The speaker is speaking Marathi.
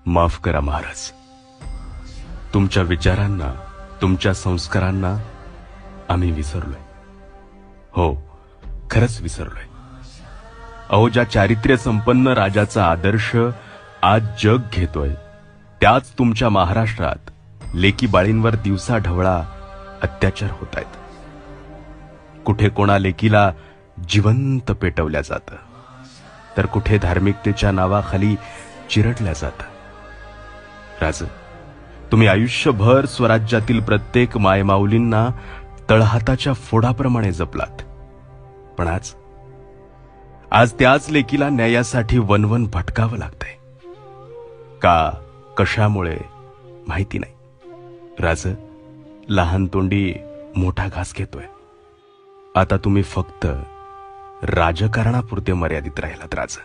माफ करा महाराज, तुमच्या विचारांना, तुमच्या संस्कारांना आम्ही विसरलोय. हो, खरंच विसरलोय. अहो, ज्या चारित्र्य संपन्न राजाचा आदर्श आज जग घेतोय, त्याच तुमच्या महाराष्ट्रात लेकी बाळींवर दिवसा ढवळा अत्याचार होत आहेत. कुठे कोणा लेकीला जिवंत पेटवल्या जातं, तर कुठे धार्मिकतेच्या नावाखाली चिरडल्या जातं. राज, तुम्ही आयुष्यभर स्वराज्यातील प्रत्येक मायमाऊलींना तळहाताच्या फोडाप्रमाणे जपलात, पण आज त्याच लेकीला न्यायासाठी वनवन भटकावं लागतंय. का, कशामुळे माहिती नाही. राज, लहान तोंडी मोठा घास घेतोय. आता तुम्ही फक्त राजकारणापुरते मर्यादित राहिलात राज.